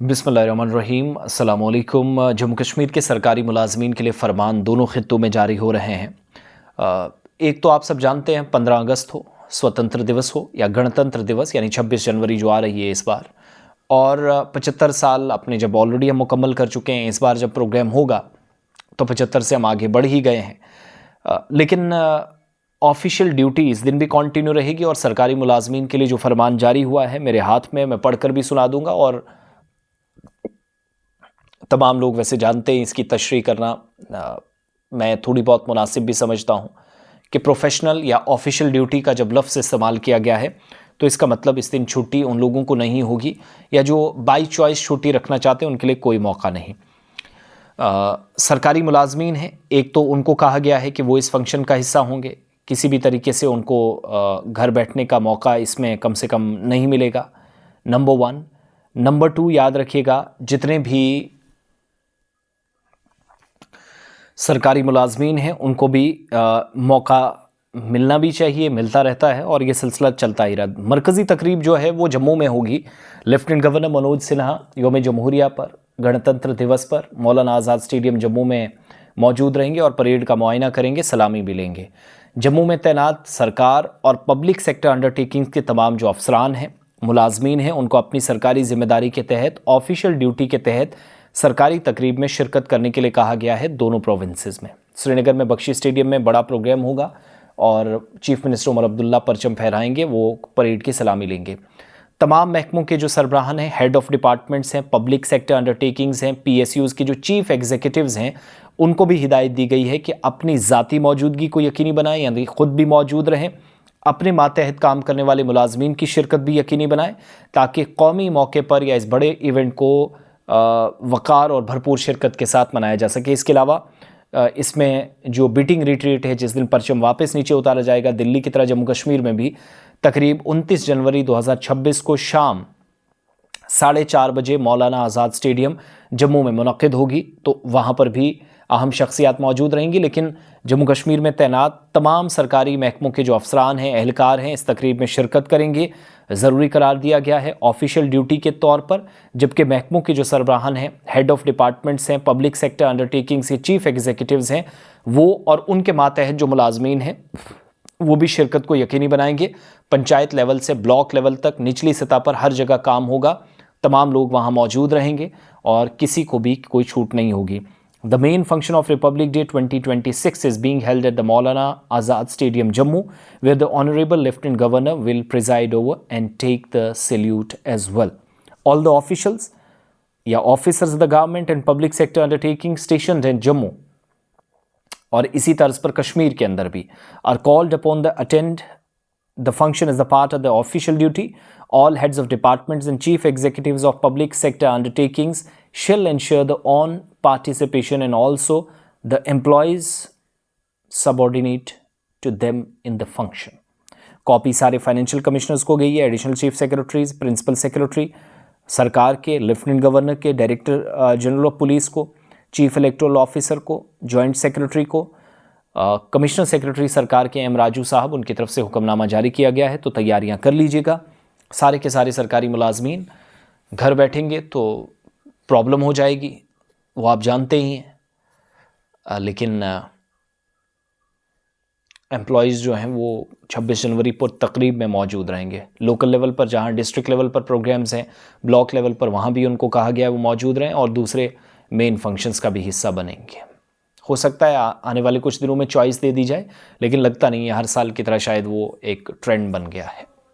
बिस्मिल्लाहिर्रहमानिर्रहीम अस्सलामु अलैकुम। जम्मू कश्मीर के सरकारी मुलाजमीन के लिए फ़रमान दोनों खित्तों में जारी हो रहे हैं। एक तो आप सब जानते हैं 15 अगस्त हो, स्वतंत्र दिवस हो या गणतंत्र दिवस यानी 26 जनवरी जो आ रही है इस बार, और 75 साल अपने जब ऑलरेडी हम मुकम्मल कर चुके हैं। इस बार जब प्रोग्राम होगा तो 75 से हम आगे बढ़ ही गए हैं, लेकिन ऑफिशियल ड्यूटी इस दिन भी कंटिन्यू रहेगी। और सरकारी मुलाजमीन के लिए जो फरमान जारी हुआ है मेरे हाथ में, मैं पढ़कर भी सुना दूंगा, और तमाम लोग वैसे जानते हैं इसकी तशरीह करना मैं थोड़ी बहुत मुनासिब भी समझता हूँ कि प्रोफेशनल या ऑफिशियल ड्यूटी का जब लफ्ज़ इस्तेमाल किया गया है तो इसका मतलब इस दिन छुट्टी उन लोगों को नहीं होगी, या जो बाई चॉइस छुट्टी रखना चाहते हैं उनके लिए कोई मौका नहीं। सरकारी मुलाजमीन हैं, एक तो उनको कहा गया है कि वो इस फंक्शन का हिस्सा होंगे, किसी भी तरीके से उनको घर बैठने का मौका इसमें कम से कम नहीं मिलेगा, नंबर 1। नंबर 2, याद रखिएगा जितने भी सरकारी मुलाजमीन हैं उनको भी मौका मिलना भी चाहिए, मिलता रहता है और ये सिलसिला चलता ही रहा। मरकज़ी तकरीब जो है वो जम्मू में होगी। लेफ्टिनेंट गवर्नर मनोज सिन्हा यौम जमहूरिया पर, गणतंत्र दिवस पर मौलाना आज़ाद स्टेडियम जम्मू में मौजूद रहेंगे और परेड का मुआयना करेंगे, सलामी भी लेंगे। जम्मू में तैनात सरकार और पब्लिक सेक्टर अंडरटेकिंग्स के तमाम जो अफसरान हैं, मुलाजमीन हैं, उनको अपनी सरकारी जिम्मेदारी के तहत, ऑफिशियल ड्यूटी के तहत सरकारी तकरीब में शिरकत करने के लिए कहा गया है दोनों प्रोविंसेस में। श्रीनगर में बख्शी स्टेडियम में बड़ा प्रोग्राम होगा और चीफ मिनिस्टर उमर अब्दुल्ला परचम फहराएंगे, वो परेड की सलामी लेंगे। तमाम महकमों के जो सरबराहान हैं, हेड ऑफ डिपार्टमेंट्स हैं, पब्लिक सेक्टर अंडरटेकिंग्स हैं, PSUs के जो चीफ एग्जीक्यूटिव्स हैं, उनको भी हिदायत दी गई है कि अपनी ज़ाती मौजूदगी को यकीनी बनाएं, यानी ख़ुद भी मौजूद रहें, अपने मातहत काम करने वाले मुलाजमीन की शिरकत भी यकीनी बनाएं, ताकि कौमी मौके पर या इस बड़े इवेंट को वक़ार और भरपूर शिरकत के साथ मनाया जा सके। इसके अलावा इसमें जो बीटिंग रिट्रीट है, जिस दिन परचम वापस नीचे उतारा जाएगा, दिल्ली की तरह जम्मू कश्मीर में भी तकरीब 29 जनवरी 2026 को शाम 4:30 बजे मौलाना आज़ाद स्टेडियम जम्मू में मुनक़िद होगी। तो वहाँ पर भी अहम शख्सियात मौजूद रहेंगी, लेकिन जम्मू कश्मीर में तैनात तमाम सरकारी महकमों के जो अफसरान हैं, एहलकार हैं, इस तकरीब में शिरकत करेंगे। ज़रूरी करार दिया गया है ऑफिशियल ड्यूटी के तौर पर, जबकि महकमों के जो सरबराहान हैं, हेड ऑफ डिपार्टमेंट्स हैं, पब्लिक सेक्टर अंडरटेकिंग्स के चीफ एग्जीक्यूटिव्स हैं, वो और उनके मातहत जो मुलाजमीन हैं वो भी शिरकत को यकीनी बनाएंगे। पंचायत लेवल से ब्लॉक लेवल तक निचली सतह पर हर जगह काम होगा, तमाम लोग वहाँ मौजूद रहेंगे और किसी को भी कोई छूट नहीं होगी। The main function of Republic Day 2026 is being held at the Maulana Azad Stadium, Jammu, where the Honorable Lieutenant Governor will preside over and take the salute as well. All the officials, officers of the government and public sector undertaking stationed in Jammu, और इसी तर्ज पर कश्मीर के अंदर भी, are called upon to attend the function as a part of the official duty. All heads of departments and chief executives of public sector undertakings shall ensure the on participation and also the employees subordinate to them in the function. Copy सारे financial commissioners को गई है, additional chief secretaries, principal secretary सरकार के, lieutenant governor के, director general of police को, chief electoral officer को, joint secretary को, कमिश्नर सेक्रेटरी सरकार के M राजू साहब, उनकी तरफ से हुक्मनामा जारी किया गया है। तो तैयारियां कर लीजिएगा। सारे के सारे सरकारी मुलाजमीन घर बैठेंगे तो प्रॉब्लम हो जाएगी, वो आप जानते ही हैं, लेकिन एम्प्लॉयज़ जो हैं वो 26 जनवरी पर तकरीब में मौजूद रहेंगे। लोकल लेवल पर, जहाँ डिस्ट्रिक्ट लेवल पर प्रोग्राम्स हैं, ब्लॉक लेवल पर, वहाँ भी उनको कहा गया है वो मौजूद रहें और दूसरे मेन फंक्शंस का भी हिस्सा बनेंगे। हो सकता है आने वाले कुछ दिनों में चॉइस दे दी जाए, लेकिन लगता नहीं है, हर साल की तरह शायद वो एक ट्रेंड बन गया है।